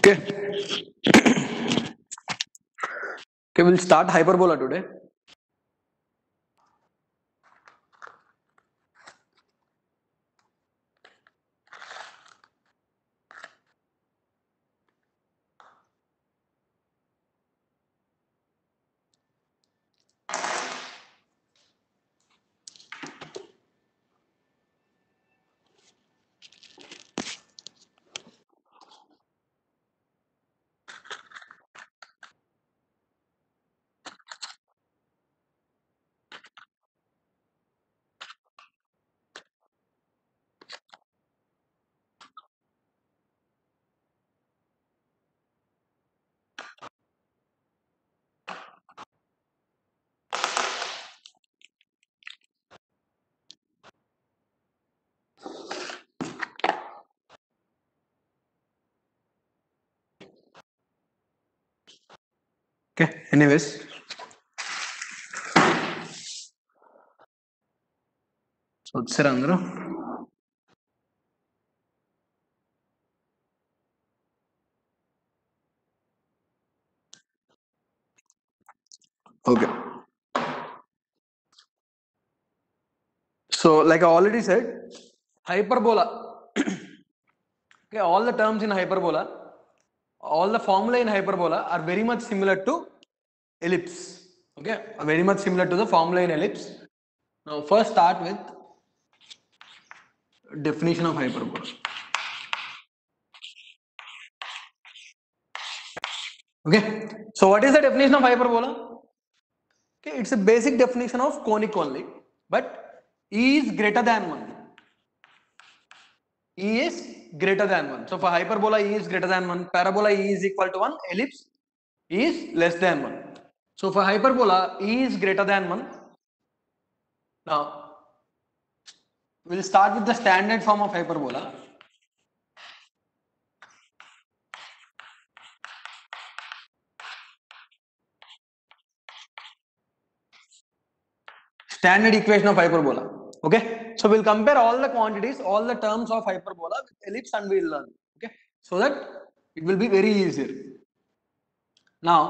Okay. Okay, we'll start hyperbola today. Okay, anyways. So వచ్చారా అందరూ? Okay. So like I already said, hyperbola. Okay, all the terms in hyperbola, all the formula in hyperbola are very much similar to ellipse. Okay, very much similar to the formula in ellipse. Now first start with definition of hyperbola. Okay, so what is the definition of hyperbola? Okay, it's a basic definition of conic only, but E is greater than 1. E is greater than 1. So for hyperbola, E is greater than 1. Parabola, E is equal to 1. Ellipse, E is less than 1. So for hyperbola, E is greater than 1. Now, we'll start with the standard form of hyperbola. Standard equation of hyperbola. Okay, so we'll compare all the quantities, all the terms of hyperbola with ellipse and we'll learn. Okay, so that it will be very easier. Now,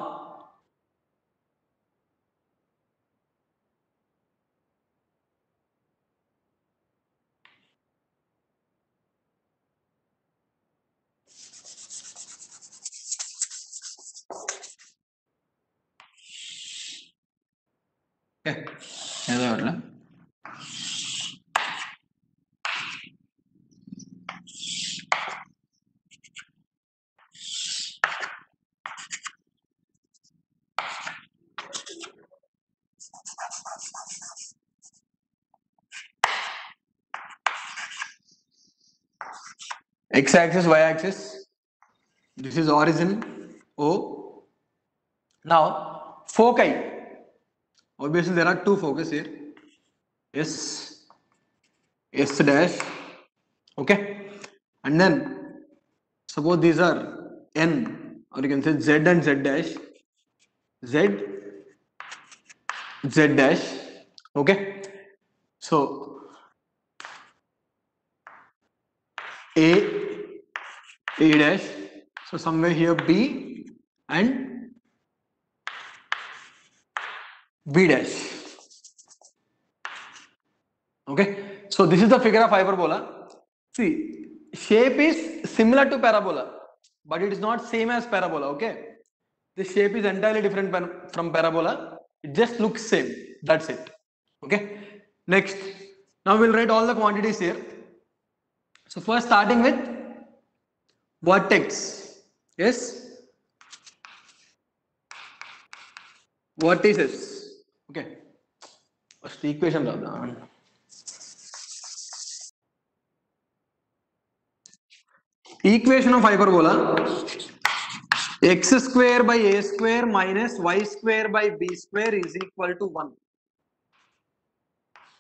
okay, x-axis, y-axis. This is origin O. Now foci. Obviously there are two focus here. S dash. Okay, and then suppose these are N, or you can say Z and Z dash. Z dash. Okay, so A dash. So somewhere here B and B dash. Okay, so this is the figure of hyperbola. See, shape is similar to parabola, but it is not same as parabola. Okay, the shape is entirely different from parabola. It just looks same. That's it. Okay, next, now we'll write all the quantities here. So first starting with vertex. Yes, vertices. Okay, first the equation rather. Equation of hyperbola: x square by a square minus y square by b square is equal to 1.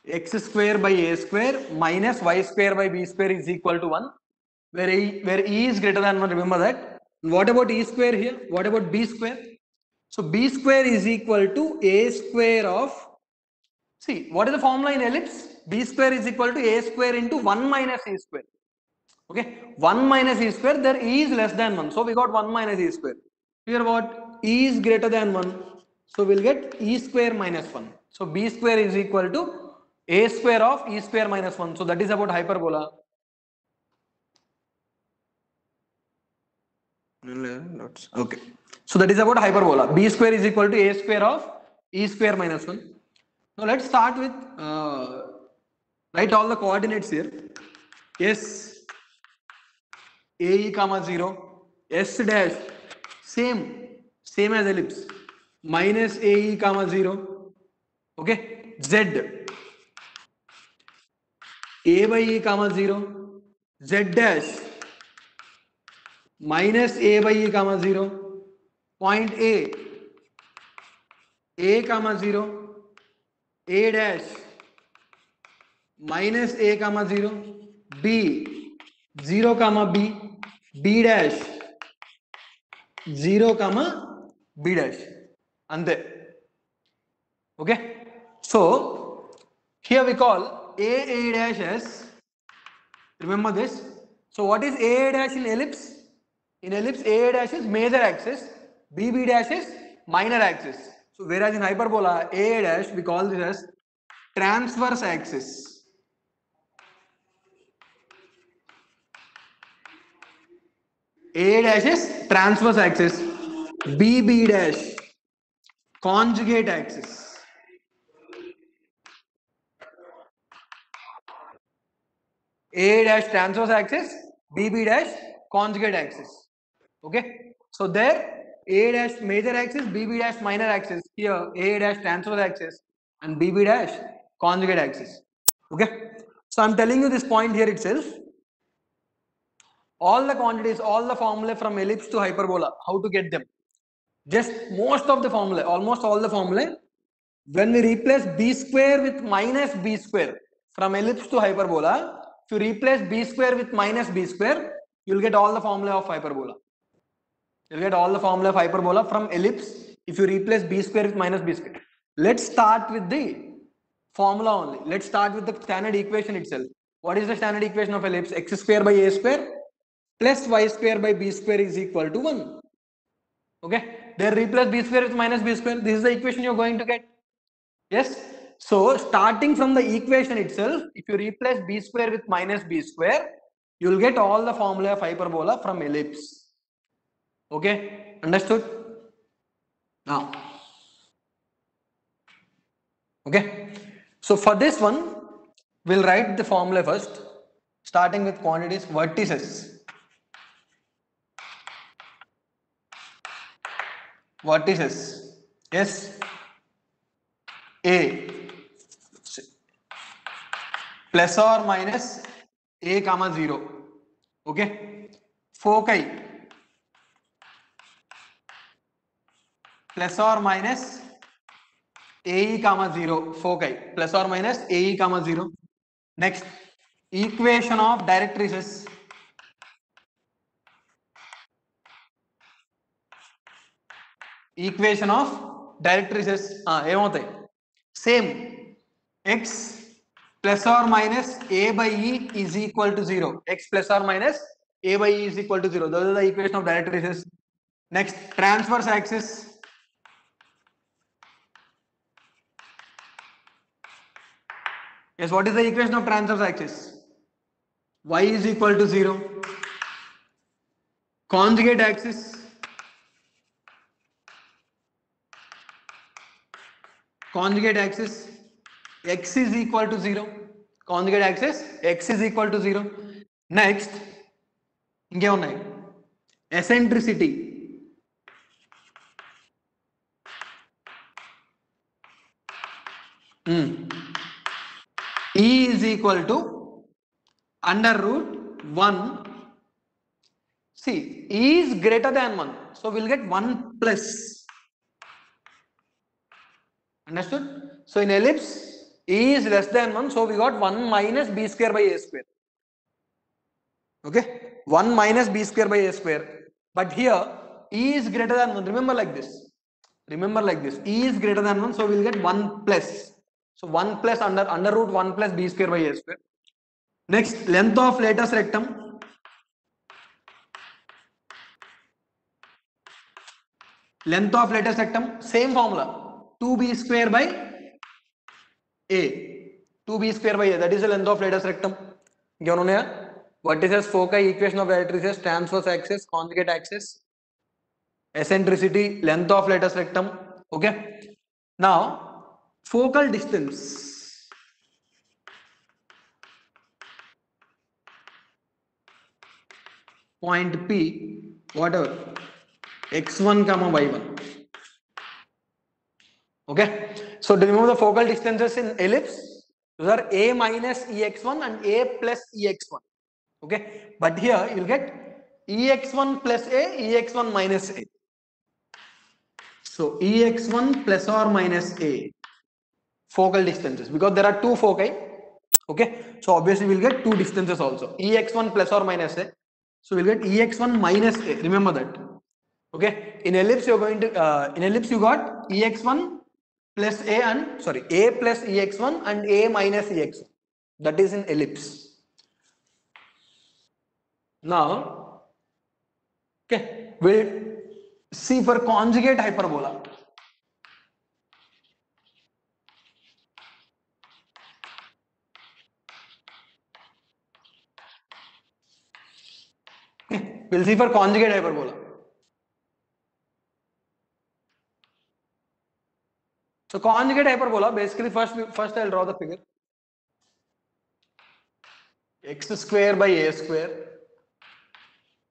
X square by a square minus y square by b square is equal to 1, where e is greater than 1. Remember that. What about e square here? What about b square? So b square is equal to a square of, see, what is the formula in ellipse? B square is equal to a square into 1 minus e square. Okay, 1 minus e square, there e is less than 1, so we got 1 minus e square. Here what? E is greater than 1, so we'll get e square minus 1. So b square is equal to a square of e square minus 1. So that is about hyperbola. Okay, so that is about hyperbola. B square is equal to a square of e square minus 1. Now let's start with write all the coordinates here. S AE comma 0, S dash same as ellipse, minus AE comma 0. Okay, Z A by E comma 0, Z dash minus A by E comma 0, point A comma 0, A dash minus A comma 0, B 0 comma B, B dash 0 comma B dash, ante. Okay, so here we call A dash as, remember this. So what is A dash in ellipse? In ellipse, A dash is major axis, B dash is minor axis. So whereas in hyperbola, A dash we call this as transverse axis. A dash is transverse axis, B dash conjugate axis. A dash transverse axis, B dash conjugate axis. Okay, so there A dash major axis, B dash minor axis. Here A dash transverse axis and B dash conjugate axis. Okay, so I'm telling you this point here itself. All the quantities, all the formulae from ellipse to hyperbola, how to get them? Just most of the formulae, almost all the formulae, when we replace b square with minus b square from ellipse to hyperbola, if you replace b square with minus b square, you'll get all the formula of hyperbola. You'll get all the formula of hyperbola from ellipse if you replace b square with minus b square. Let's start with the formula only. Let's start with the standard equation itself. What is the standard equation of ellipse? X square by a square plus y square by b square is equal to 1. Okay, there replace b square with minus b square. This is the equation you're going to get. Yes. So starting from the equation itself, if you replace b square with minus b square, you'll get all the formula of hyperbola from ellipse. Okay, understood? Now, okay. So for this one, we'll write the formula first, starting with quantities vertices. Vertices S A plus or minus A comma 0. Okay, foci plus or minus AE comma 0, foci plus or minus AE comma 0. Next, equation of directrices. Equation of directrices ఏమవుతాయి? Same, x plus or minus a by e is equal to 0. X plus or minus a by e is equal to 0. Those are the equation of directrices. Next, transverse axis. Yes, what is the equation of transverse axis? Y is equal to 0. Conjugate axis. Conjugate axis, x is equal to 0. Conjugate axis, x is equal to 0. Next, ఇంకే ఉన్నాయి, eccentricity. E is equal to under root 1. See, E is greater than 1, so we'll get 1 plus. Understood? So in ellipse, E is less than 1, so we got 1 minus b square by a square. Okay, 1 minus b square by a square. But here, E is greater than 1. Remember like this. Remember like this. E is greater than 1, so we'll get 1 plus. So 1 plus under root 1 plus b square by a square. Next, length of latus rectum. length of lattice rectum, same formula, 2b square by a, 2b square by a, that is the length of lattice rectum. क्या उन्होंने vertices, foci, equation of directrices, transverse axis, conjugate axis, eccentricity, length of lattice rectum. Okay, now focal distance, point P, whatever, x1 comma y1. Okay, so to remove the focal distances in ellipse, those are a minus ex1 and a plus ex1. Okay, but here you'll get ex1 plus a, ex1 minus a. So ex1 plus or minus a, focal distances, because there are two foci. Okay, so obviously we'll get two distances also, ex1 plus or minus a. So we'll get ex1 minus a, remember that. Okay, in ellipse you're going to in ellipse you got ex1 plus a and sorry, a plus ex1 and a minus ex1, that is in ellipse. Now okay, we'll see for conjugate hyperbola. Okay, we'll see for conjugate hyperbola. So conjugate hyperbola, basically first I'll draw the figure. X square by a square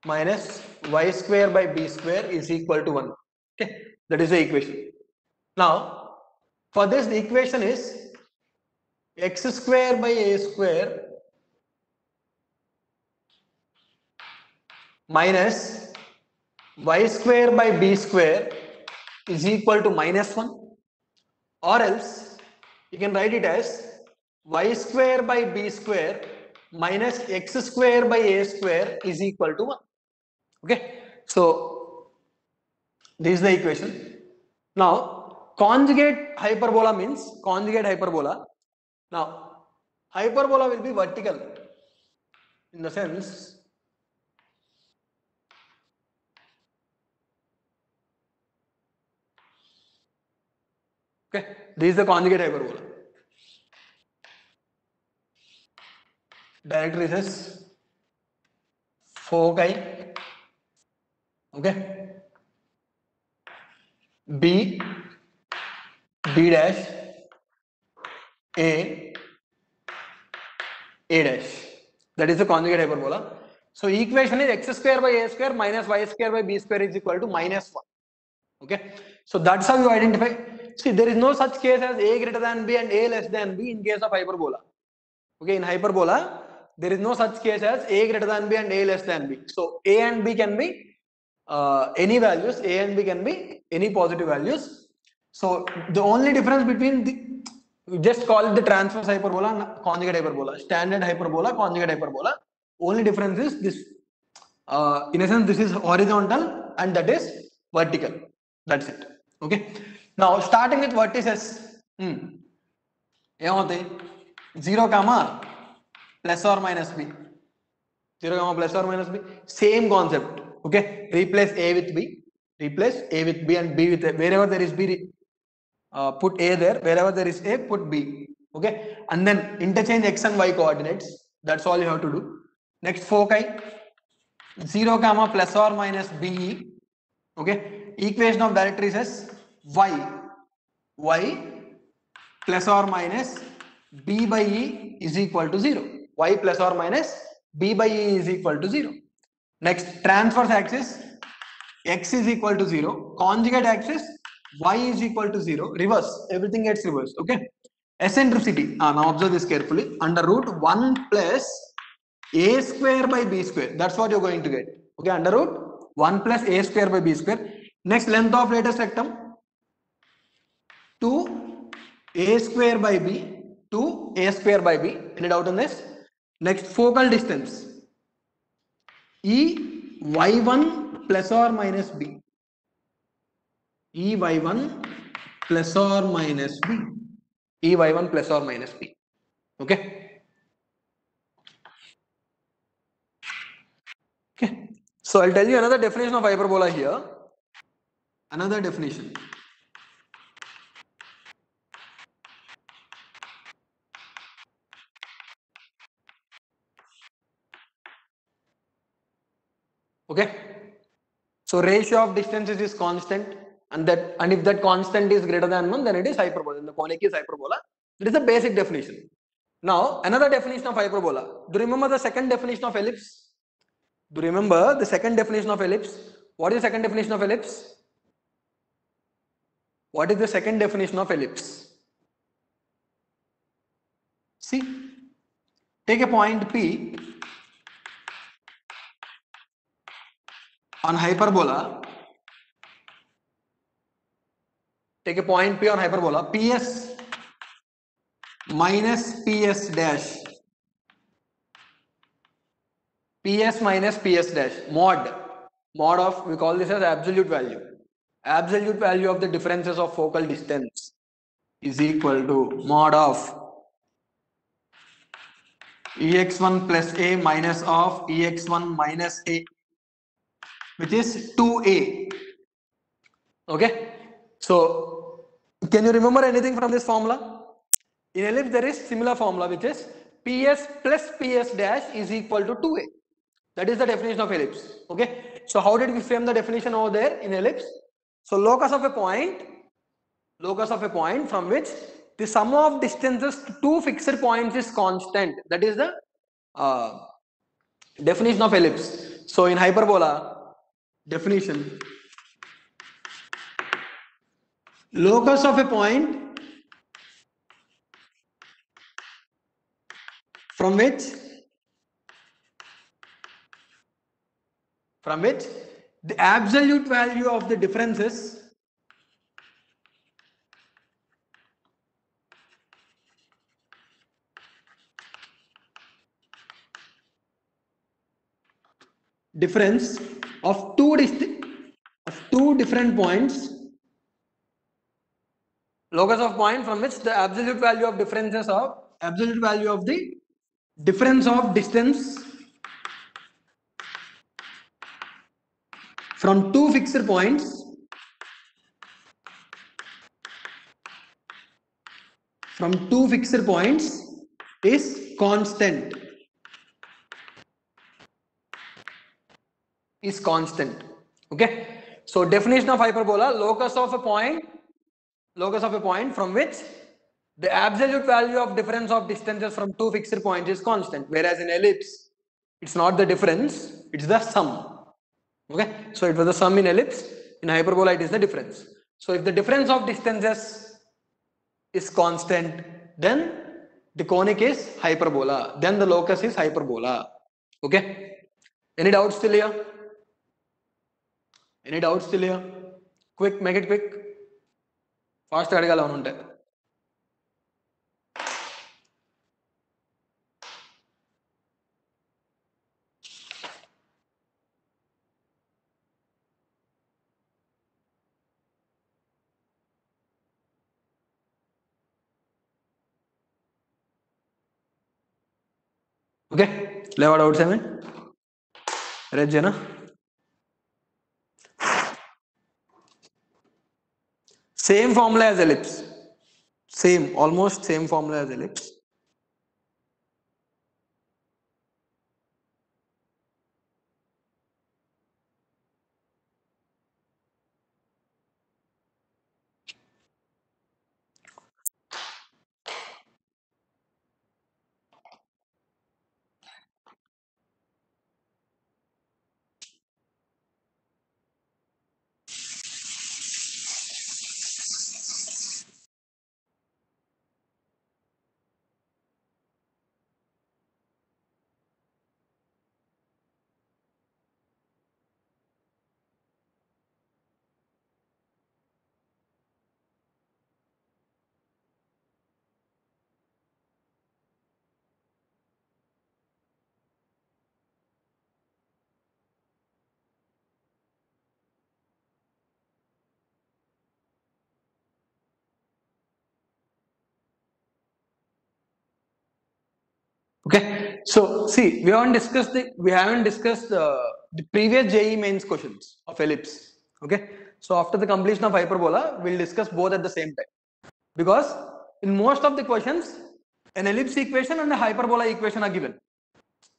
minus y square by b square is equal to 1. Okay, that is the equation. Now for this the equation is x square by a square minus y square by b square is equal to minus 1, or else you can write it as y square by b square minus x square by a square is equal to 1. Okay, so this is the equation. Now conjugate hyperbola means conjugate hyperbola. Now hyperbola will be vertical in the sense okay, this is the conjugate hyperbola. Directrices, foci, okay, b, b dash, a dash, that is the conjugate hyperbola. So equation is x square by a square minus y square by b square is equal to minus 1. Okay, so that's how you identify. See, there is no such case as a greater than b and a less than b in case of hyperbola. Okay, in hyperbola there is no such case as a greater than b and a less than b. So a and b can be any values, a and b can be any positive values. So the only difference between the, we just call it the transverse hyperbola and conjugate hyperbola, standard hyperbola, conjugate hyperbola. Only difference is this, in a sense this is horizontal and that is vertical, that's it. Okay, now starting with vertices, 0 comma plus or minus b, 0 comma plus or minus b, same concept. Okay, replace a with b, replace a with b and b with a, wherever there is b, put a there, wherever there is a, put b. Okay, and then interchange x and y coordinates, that's all you have to do. Next foci, 0 comma plus or minus be. Okay, equation of directrices, y plus or minus b by e is equal to 0, y plus or minus b by e is equal to 0. Next transverse axis, x is equal to 0, conjugate axis y is equal to 0, reverse, everything gets reversed. Okay, eccentricity, now observe this carefully, under root 1 plus a square by b square, that's what you're going to get. Okay, under root 1 plus a square by b square. Next, length of lattice rectum, 2 a square by b, 2 a square by b. Any doubt on this? Next, focal distance, e y1 plus or minus b, e y1 plus or minus b, e y1 plus or minus b. Okay, okay, so I'll tell you another definition of hyperbola here. Another definition. Okay. So ratio of distances is constant, and if that constant is greater than 1, then it is hyperbola. Then the conic is hyperbola. That is the basic definition. Now another definition of hyperbola. Do you remember the second definition of ellipse? Do you remember the second definition of ellipse? What is the second definition of ellipse? What is the second definition of ellipse? See, take a point P on hyperbola. Take a point P on hyperbola. PS minus PS dash. PS minus PS dash. Mod of, we call this as absolute value. Absolute value of the differences of focal distance is equal to mod of ex1 plus a minus of ex1 minus a, which is 2a. Okay. So can you remember anything from this formula? In ellipse there is similar formula, which is PS plus PS dash is equal to 2a. That is the definition of ellipse. Okay. So how did we frame the definition over there in ellipse? So locus of a point from which the sum of distances to two fixed points is constant. That is the definition of ellipse. So in hyperbola definition, locus of a point from which the absolute value of the differences difference of two different points, locus of point from which the absolute value of the difference of distance from two fixed points is constant. Okay. So definition of hyperbola: locus of a point from which the absolute value of difference of distances from two fixed points is constant, whereas in ellipse it's not the difference, it's the sum. Okay. So it was the sum in ellipse. In hyperbola it is the difference. So if the difference of distances is constant, then the conic is hyperbola, then the locus is hyperbola. Okay. Any doubts still here? Quick, make it quick. Fast అడగాలి అవును ఉంటే. Okay, లేవా doubts ఏమి? Raise చేయనా? Same formula as ellipse. Almost same formula as ellipse. Okay, so see, we haven't discussed the previous JEE mains questions of ellipse. Okay, So after the completion of hyperbola, we'll discuss both at the same time. Because in most of the questions, an ellipse equation and a hyperbola equation are given.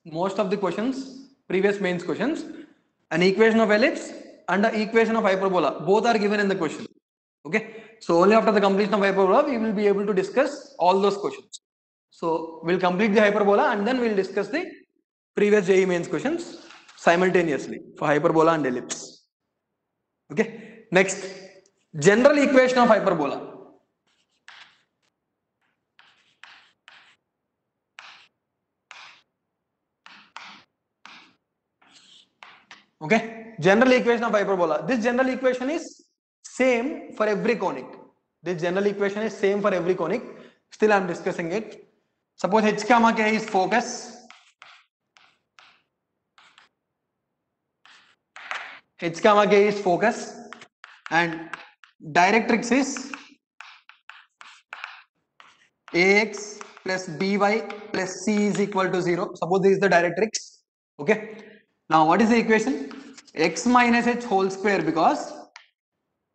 Most of the questions, previous mains questions, an equation of ellipse and an equation of hyperbola, both are given in the question. Okay, so only after the completion of hyperbola, we will be able to discuss all those questions. So we'll complete the hyperbola and then we'll discuss the previous JEE mains questions simultaneously for hyperbola and ellipse. Okay, next, general equation of hyperbola. Okay, general equation of hyperbola. This general equation is same for every conic. This general equation is same for every conic. Still I am discussing it. Suppose h comma k is focus. H comma k is focus and directrix is ax plus by plus c is equal to 0. Suppose this is the directrix. Okay. Now what is the equation? X minus h whole square, because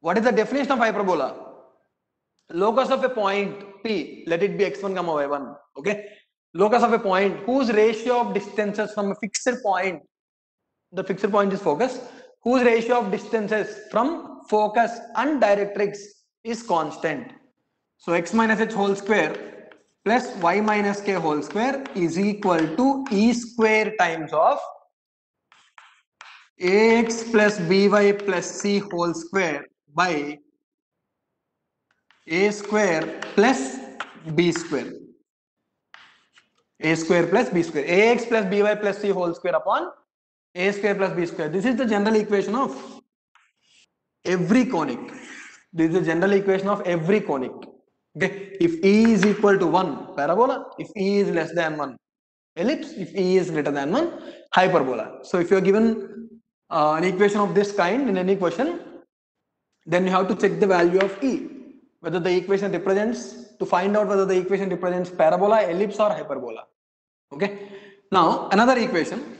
what is the definition of hyperbola? Locus of a point P, let it be x1 comma y1. Okay. Locus of a point whose ratio of distances from a fixed point, the fixed point is focus, whose ratio of distances from focus and directrix is constant. So x minus h whole square plus y minus k whole square is equal to e square times of ax plus by plus c whole square by a square plus b square. A square plus b square. Ax plus by plus c whole square upon a square plus b square. This is the general equation of every conic. This is the general equation of every conic. Okay. If E is equal to 1, parabola. If E is less than 1, ellipse. If E is greater than 1, hyperbola. So if you are given an equation of this kind in any question, then you have to check the value of E, whether the equation represents, to find out whether the equation represents parabola, ellipse or hyperbola. Okay. Now another equation.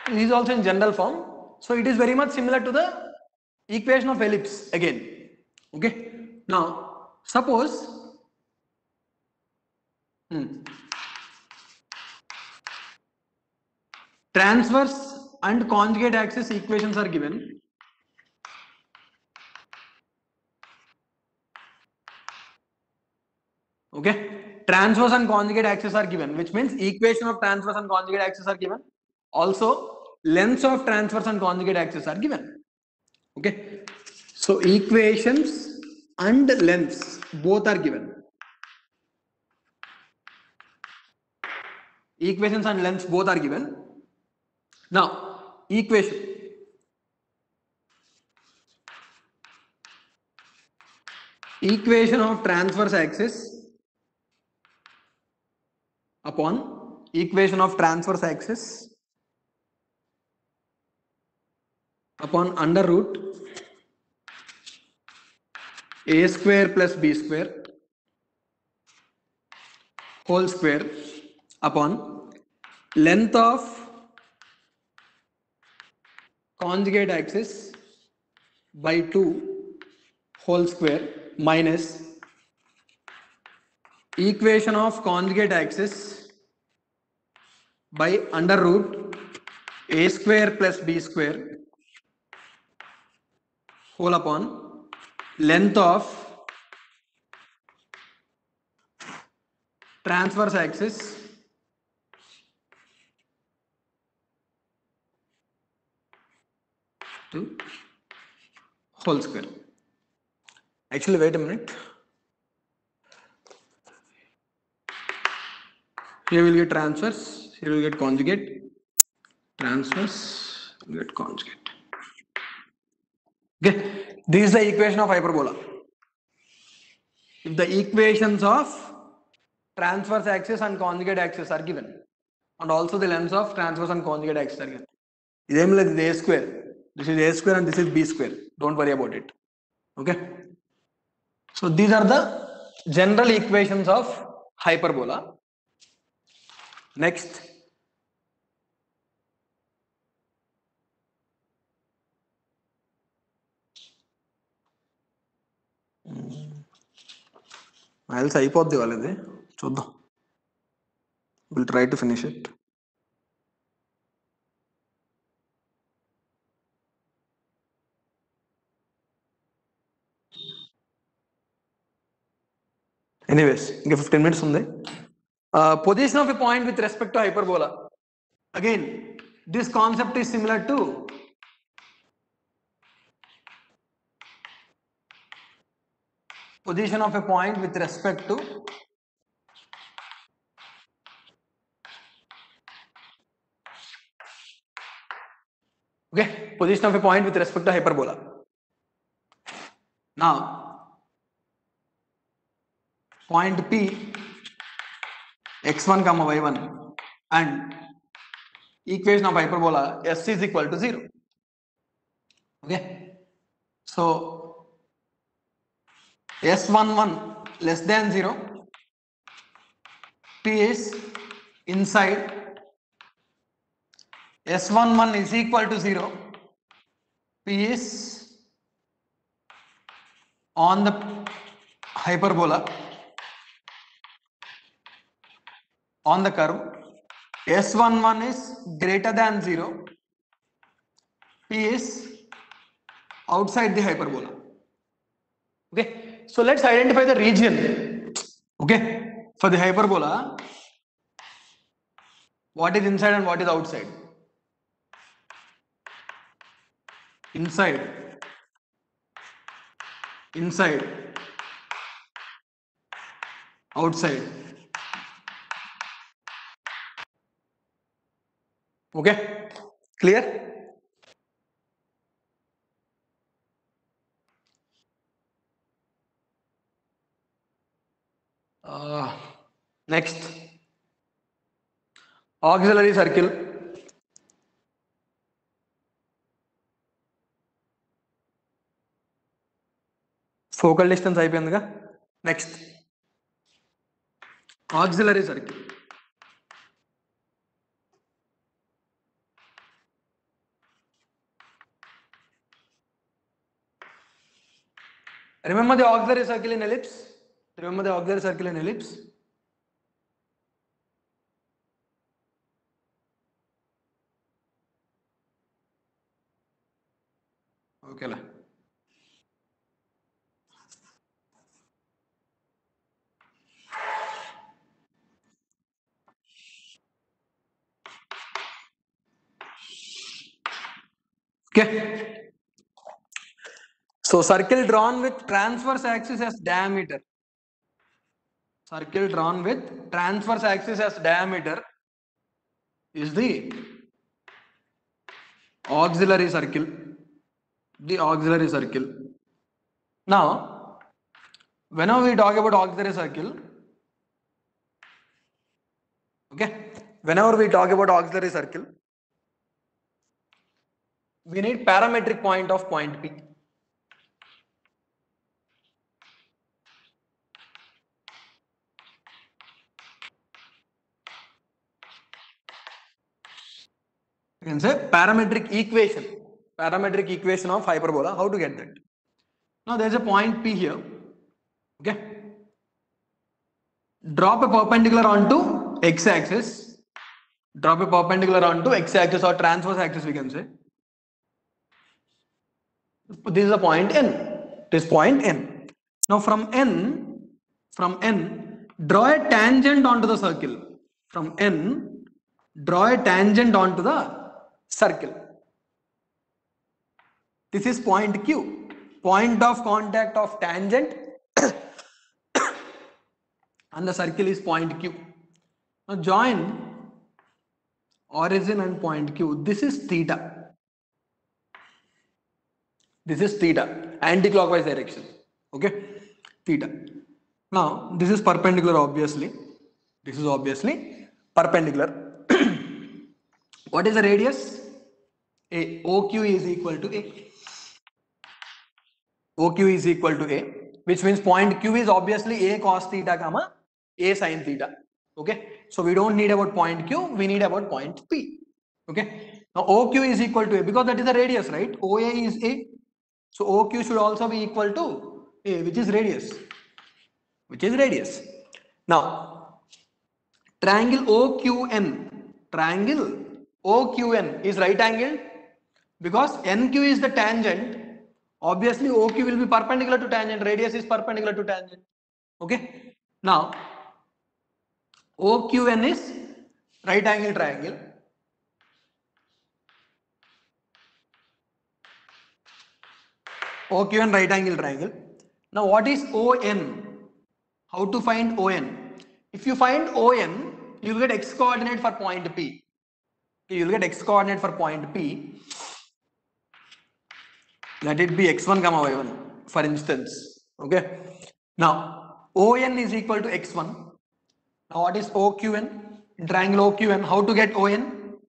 It is also in general form. So it is very much similar to the equation of ellipse again. Okay. Now suppose transverse and conjugate axis equations are given. Okay, transverse and conjugate axis are given, which means equation of transverse and conjugate axis are given. Also, lengths of transverse and conjugate axis are given. Okay, so equations and lengths both are given. Equations and lengths both are given. Now, equation. Equation of transverse axis upon equation of transverse axis upon under root a square plus b square whole square upon length of conjugate axis by 2 whole square minus equation of conjugate axis by under root a square plus b square whole upon length of transverse axis to whole square. Actually, wait a minute. Here we will get transverse, here we will get conjugate, transverse, we will get conjugate. Okay, this is the equation of hyperbola. If the equations of transverse axis and conjugate axis are given, and also the lengths of transverse and conjugate axis are given. This is a square. This is a square and this is b square. Don't worry about it. Okay. So these are the general equations of hyperbola. Next, else అయిపోద్ది వాళ్ళది, చూద్దాం. We'll try to finish it. Anyways, ఇంకా 15 minutes ఉంది. Position of a point with respect to hyperbola. Again, this concept is similar to position of a point with respect to position of a point with respect to hyperbola. Now, point P, x1 comma y1, and equation of hyperbola s is equal to 0. Okay, so s11 less than 0, P is inside, s11 is equal to 0, P is on the hyperbola, on the curve, s11 is greater than 0, P is outside the hyperbola. Okay, so let's identify the region. Okay, for the hyperbola, what is inside and what is outside? Inside, outside. Okay, clear? Next, auxiliary circle. Focal distance అయిపోయిందిగా. Next, auxiliary circle. Remember the auxiliary circle in ellipse? Remember the auxiliary circle in ellipse? Okay la. Okay, so circle drawn with transverse axis as diameter. Circle drawn with transverse axis as diameter is the auxiliary circle. The auxiliary circle. Now, whenever we talk about auxiliary circle, okay, whenever we talk about auxiliary circle, we need parametric point of point P. You can say parametric equation of hyperbola. How to get that? Now there is a point P here. Okay, drop a perpendicular onto x-axis. Drop a perpendicular onto x-axis or transverse axis, we can say. This is a point N. This point N. Now from N, draw a tangent onto the circle. From N, draw a tangent onto the circle. This is point Q. Point of contact of tangent and the circle is point Q. Now join origin and point Q. This is theta. This is theta, anti-clockwise direction. Okay, theta. Now this is perpendicular, obviously. This is obviously perpendicular. What is the radius? A. OQ is equal to A. OQ is equal to A, which means point Q is obviously A cos theta comma A sin theta. Okay, so we don't need about point Q, we need about point P. Okay, now OQ is equal to A because that is the radius, right? OA is A, so OQ should also be equal to A, which is radius. which is radius. Now, triangle OQN is right angled because NQ is the tangent. Obviously, OQ will be perpendicular to tangent. Radius is perpendicular to tangent. Okay. Now, OQN is right angle triangle. OQN right angle triangle. Now, what is ON? How to find ON? If you find ON, you will get x coordinate for point P. Okay, you will get x coordinate for point P. Let it be x1 comma y1 for instance. Okay. Now, ON is equal to x1. Now, what is OQN? In triangle OQN, how to get ON?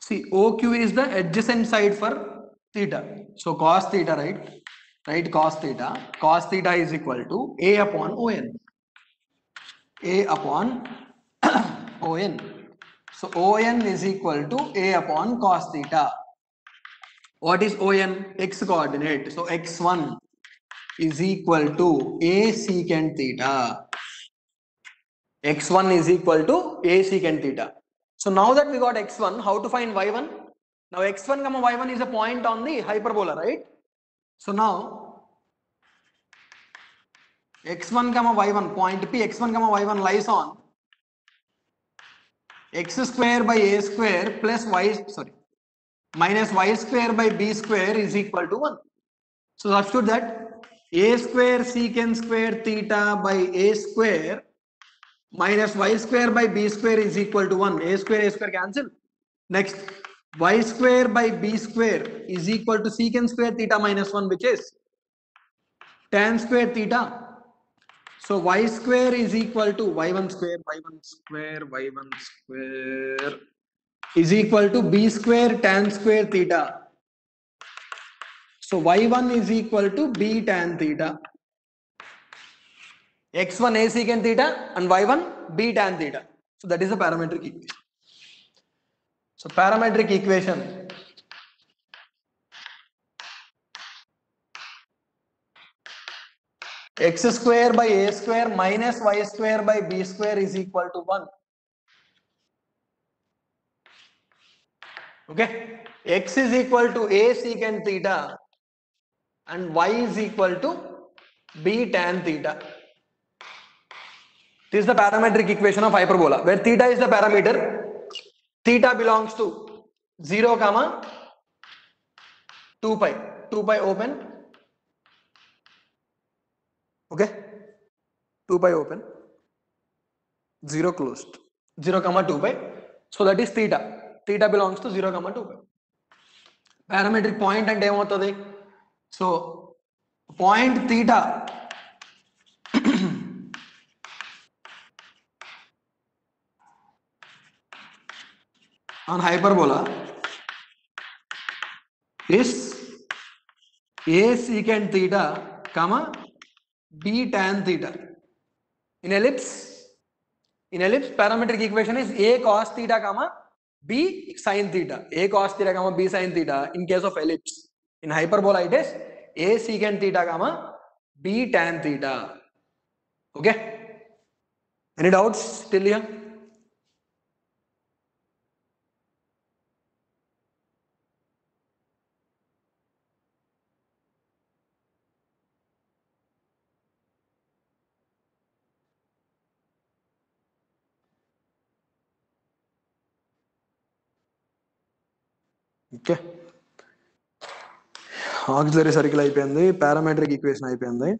See, OQ is the adjacent side for theta. So, cos theta, right? Right, cos theta. Cos theta is equal to A upon ON. A upon ON. So, ON is equal to A upon cos theta. What is ON? X coordinate. So, x1 is equal to A secant theta. X1 is equal to A secant theta. So, now that we got x1, how to find y1? Now, x1 comma y1 is a point on the hyperbola, right? So, now x1 comma y1, point P, x1 comma y1 lies on x square by a square plus minus y square by b square is equal to 1. So, substitute that a square secant square theta by a square minus y square by b square is equal to 1. A square cancel. Next, y square by b square is equal to secant square theta minus 1, which is tan square theta. So, y square is equal to y1 square is equal to b square tan square theta. So, y1 is equal to b tan theta. x1 a secant theta and y1 b tan theta. So, that is the parametric equation. So, parametric equation x square by a square minus y square by b square is equal to 1. Okay, x is equal to a secant theta and y is equal to b tan theta. This is the parametric equation of hyperbola where theta is the parameter. Theta belongs to 0 comma 2 pi. 2 pi open. Okay, 2 pi open, 0 closed, 0 comma 2 pi. So that is theta. Theta belongs to 0 comma 2 pi. Parametric point and ఏమవుతుంది? So point theta on hyperbola is a secant theta comma b tan theta. In ellipse parametric equation is a cos theta comma b sin theta. A cos theta comma b sin theta in case of ellipse. In hyperbola it is a secant theta comma b tan theta. Okay, any doubts till here? Okay, auxiliary circle అయిపోయింది, parametric equation అయిపోయింది.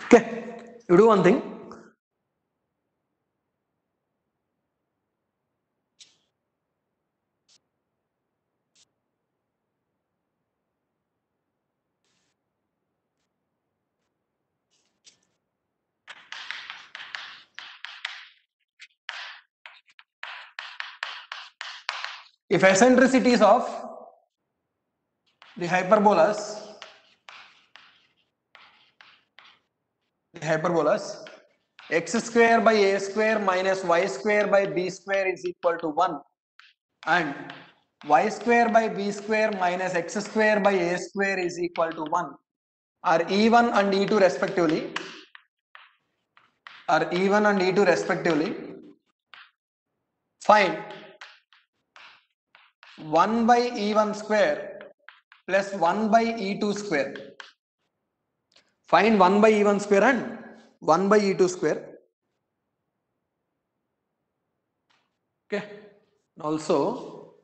Okay, you do one thing. If eccentricities of the hyperbolas hyperbolas. X square by a square minus y square by b square is equal to 1, and y square by b square minus x square by a square is equal to 1 are E1 and E2 respectively. Find 1 by E1 square plus 1 by E2 square. Find 1 by E1 square and 1 by E2 square. Okay. Also,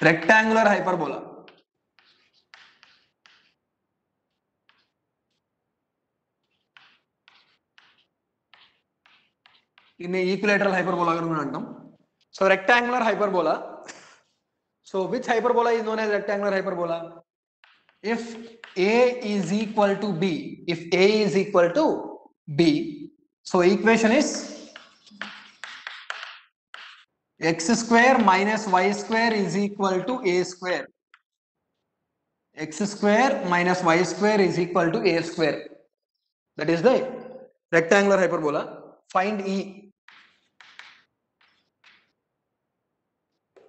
rectangular hyperbola. In equilateral hyperbola. So rectangular hyperbola. So which hyperbola is known as rectangular hyperbola? If A is equal to B, so equation is x square minus y square is equal to a square. X square minus y square is equal to a square. That is the rectangular hyperbola. Find E.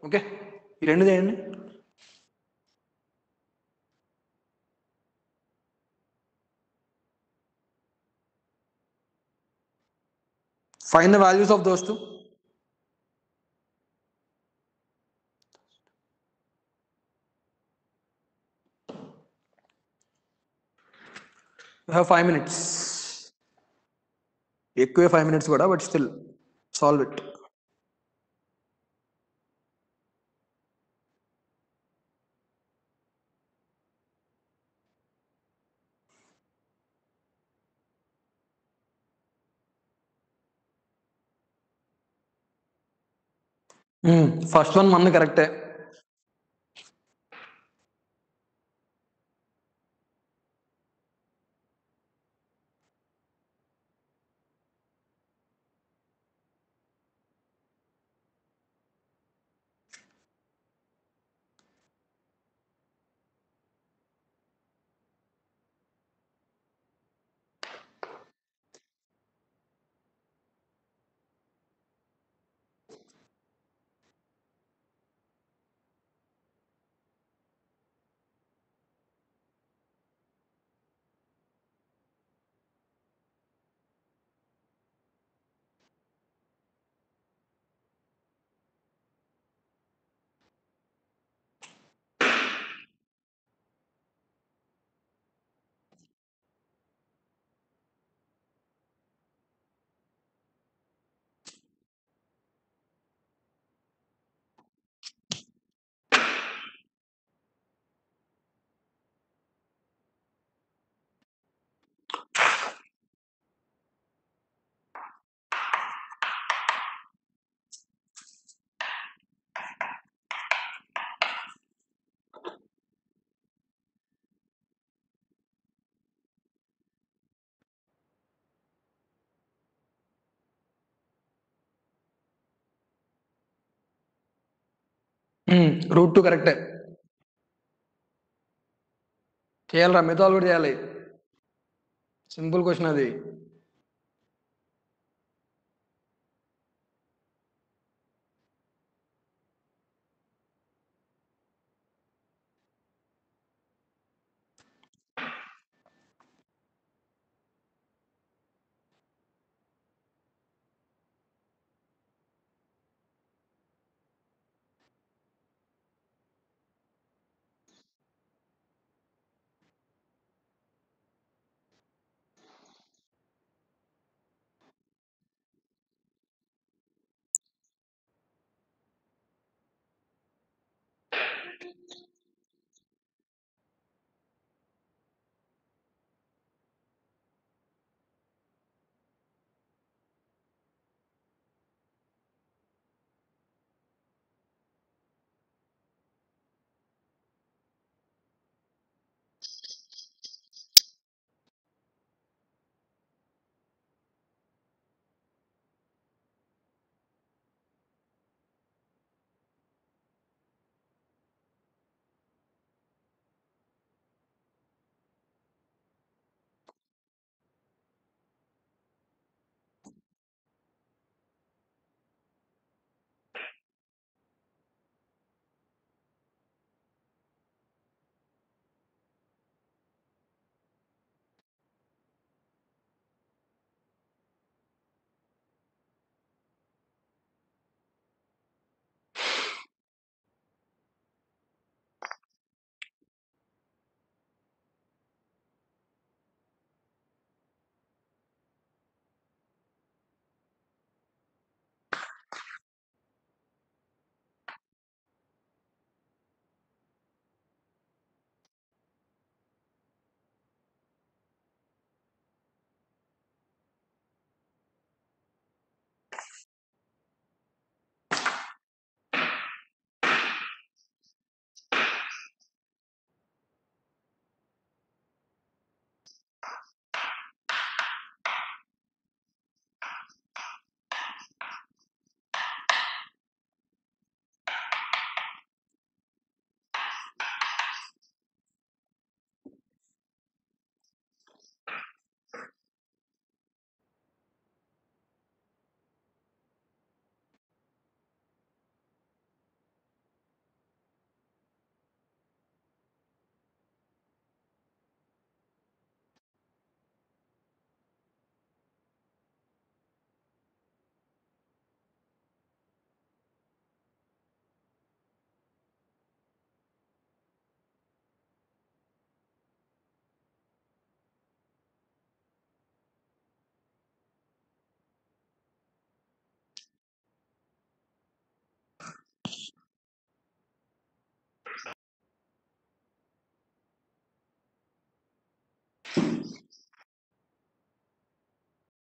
Okay. ఈ రెండు చేయండి. Find the values of those two. You have 5 minutes. ఎక్కువే 5 minutes కూడా, but still solve it. First one మన కరెక్టే. Route 2 కరెక్టే. చేయాలరా, మిగతా కూడా చేయాలి. సింపుల్ క్వశ్చన్ అది.